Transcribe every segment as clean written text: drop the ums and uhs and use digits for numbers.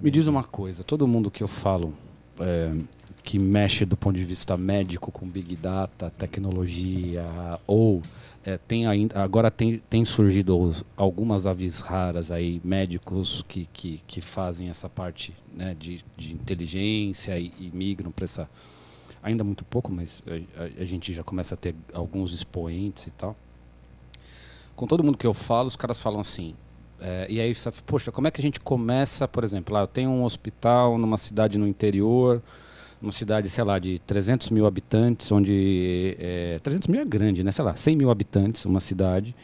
Me diz uma coisa, todo mundo que eu falo que mexe do ponto de vista médico com Big Data, tecnologia, ou agora tem surgido algumas aves raras aí, médicos que fazem essa parte, né, de inteligência e migram para essa... Ainda muito pouco, mas a gente já começa a ter alguns expoentes e tal. Com todo mundo que eu falo, os caras falam assim... e aí você fala, poxa, como é que a gente começa, por exemplo, eu tenho um hospital numa cidade no interior, uma cidade, sei lá, de 300 mil habitantes, onde... 300 mil é grande, né? Sei lá, 100 mil habitantes, uma cidade,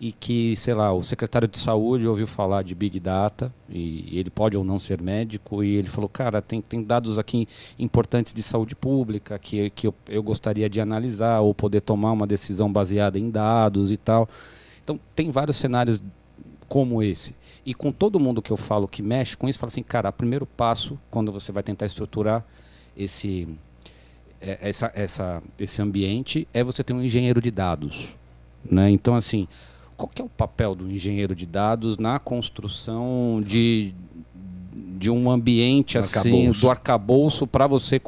e que, sei lá, o secretário de saúde ouviu falar de Big Data, e ele pode ou não ser médico, e ele falou, cara, tem dados aqui importantes de saúde pública que eu gostaria de analisar, ou poder tomar uma decisão baseada em dados e tal. Então, tem vários cenários como esse. E com todo mundo que eu falo que mexe com isso, fala assim, cara, o primeiro passo, quando você vai tentar estruturar esse ambiente, é você ter um engenheiro de dados, né? Então, assim, qual que é o papel do engenheiro de dados na construção de um ambiente assim, do arcabouço para você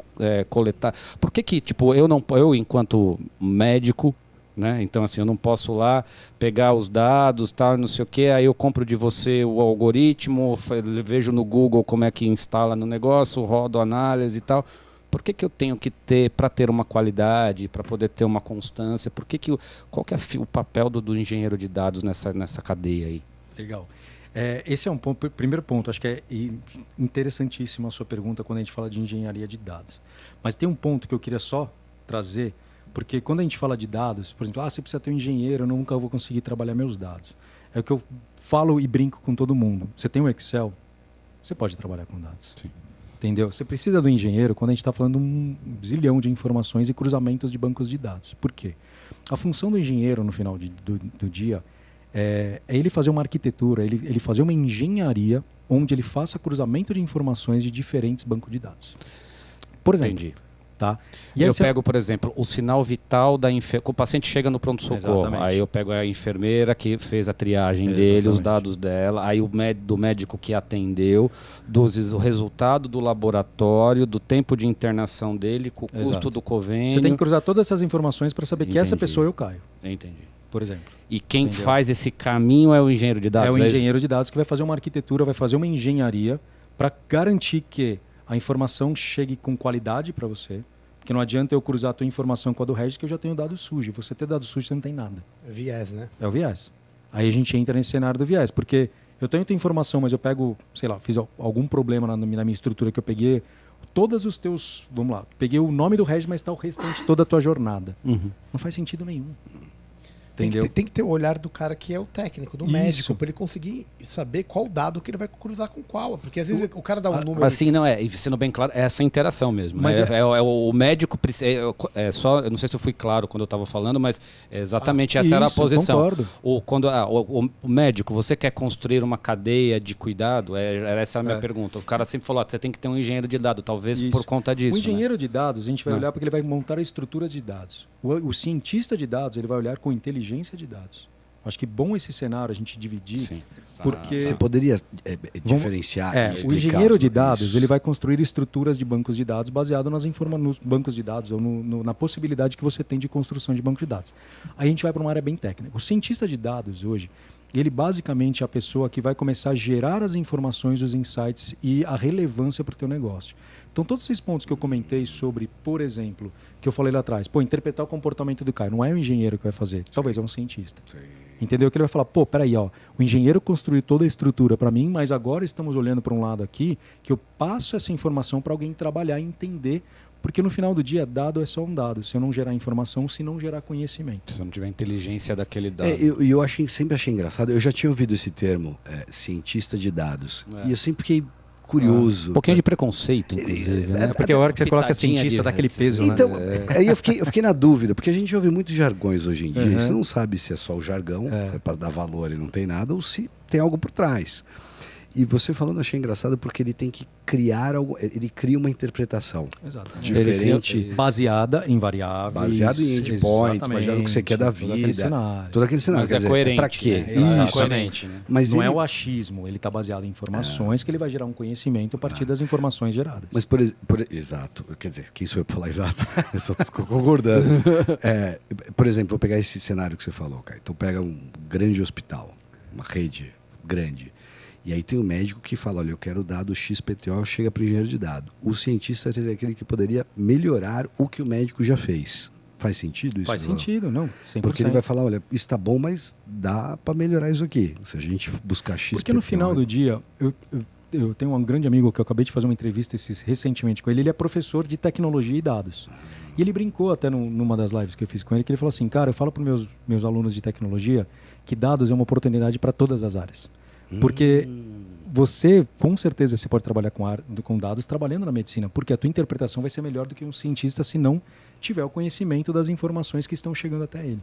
coletar? Por que tipo, eu enquanto médico, né? Então, assim, eu não posso lá pegar os dados, tal, não sei o quê, aí eu compro de você o algoritmo, vejo no Google como é que instala no negócio, rodo análise e tal. Por que eu tenho que ter, para ter uma qualidade, para poder ter uma constância, qual que é o papel do engenheiro de dados nessa cadeia aí? Legal. Esse é um ponto, primeiro ponto, acho que é interessantíssima a sua pergunta quando a gente fala de engenharia de dados. Mas tem um ponto que eu queria só trazer, porque quando a gente fala de dados, por exemplo, você precisa ter um engenheiro, eu nunca vou conseguir trabalhar meus dados. É o que eu falo e brinco com todo mundo. Você tem um Excel, você pode trabalhar com dados. Sim. Entendeu? Você precisa do engenheiro quando a gente está falando um zilhão de informações e cruzamentos de bancos de dados. Por quê? A função do engenheiro no final do dia é ele fazer uma arquitetura, ele fazer uma engenharia onde ele faça cruzamento de informações de diferentes bancos de dados. Por exemplo, entendi. Tá? E eu pego, por exemplo, o sinal vital da enfermeira. O paciente chega no pronto-socorro, aí eu pego a enfermeira que fez a triagem dele, os dados dela, aí do médico que atendeu, o resultado do laboratório, do tempo de internação dele, com o custo do convênio. Você tem que cruzar todas essas informações para saber que essa pessoa eu caio. Entendi. Por exemplo. E quem faz esse caminho é o engenheiro de dados? É o engenheiro de dados que vai fazer uma arquitetura, vai fazer uma engenharia para garantir que a informação chegue com qualidade para você, porque não adianta eu cruzar a tua informação com a do Regis que eu já tenho dado sujo. Você ter dado sujo, você não tem nada. É viés, né? É o viés. Aí a gente entra nesse cenário do viés, porque eu tenho tua informação, mas eu pego, sei lá, fiz algum problema na minha estrutura que eu peguei todos os teus... Vamos lá, peguei o nome do Regis, mas está o restante toda a tua jornada. Uhum. Não faz sentido nenhum. Tem que ter o olhar do cara que é o técnico, do médico, para ele conseguir saber qual dado que ele vai cruzar com qual. Porque às vezes o cara dá um número... Assim, não é. E sendo bem claro, é essa interação mesmo. Mas o médico... só, eu não sei se eu fui claro quando eu estava falando, mas exatamente essa era a posição. Concordo. O médico, você quer construir uma cadeia de cuidado? Era essa a minha pergunta. O cara sempre falou, você tem que ter um engenheiro de dados, talvez por conta disso. O engenheiro de dados, a gente vai olhar porque ele vai montar a estrutura de dados. O cientista de dados, ele vai olhar com inteligência de dados. Acho que bom esse cenário a gente dividir. Sim. Porque você poderia diferenciar. O engenheiro de dados ele vai construir estruturas de bancos de dados baseado nos bancos de dados ou na possibilidade que você tem de construção de banco de dados. Aí a gente vai para uma área bem técnica. O cientista de dados hoje, ele basicamente é a pessoa que vai começar a gerar as informações, os insights e a relevância para o teu negócio. Então, todos esses pontos que eu comentei sobre, por exemplo, que eu falei lá atrás, interpretar o comportamento do cara, não é o engenheiro que vai fazer, talvez é um cientista. Sim. Entendeu? Que ele vai falar, peraí, o engenheiro construiu toda a estrutura para mim, mas agora estamos olhando para um lado aqui que eu passo essa informação para alguém trabalhar e entender, porque no final do dia, dado é só um dado. Se eu não gerar informação, se não gerar conhecimento. Se eu não tiver inteligência daquele dado. Eu sempre achei engraçado, eu já tinha ouvido esse termo, cientista de dados, e eu sempre fiquei curioso. Um pouquinho de preconceito, inclusive. Né? Porque a hora que você coloca cientista daquele peso, então, né? Aí eu fiquei na dúvida, porque a gente ouve muitos jargões hoje em dia, e você não sabe se é só o jargão, se é para dar valor e não tem nada, ou se tem algo por trás. E você falando, achei engraçado porque ele tem que criar algo, ele cria uma interpretação. Exato. Diferente. Baseada em variáveis. Baseado em endpoints, baseado no que você quer da vida. Todo aquele cenário. Mas é coerente. Pra quê? Né? Isso. Coerente, né? Mas não ele... é o achismo, ele está baseado em informações que ele vai gerar um conhecimento a partir das informações geradas. Mas, exato. Quer dizer, quem sou eu para falar exato? Eu só estou concordando. Por exemplo, vou pegar esse cenário que você falou, cara. Então pega um grande hospital, uma rede grande. E aí tem o médico que fala, olha, eu quero dado XPTO, chega para o engenheiro de dado. O cientista é aquele que poderia melhorar o que o médico já fez. Faz sentido isso? Faz sentido, não, 100%. Porque ele vai falar, olha, isso está bom, mas dá para melhorar isso aqui. Se a gente buscar XPTO... Porque no final do dia, eu tenho um grande amigo que eu acabei de fazer uma entrevista recentemente com ele. Ele é professor de tecnologia e dados. E ele brincou até numa das lives que eu fiz com ele, que ele falou assim, cara, eu falo para os meus alunos de tecnologia que dados é uma oportunidade para todas as áreas. Porque você, com certeza, você pode trabalhar com dados trabalhando na medicina, porque a tua interpretação vai ser melhor do que um cientista se não tiver o conhecimento das informações que estão chegando até ele.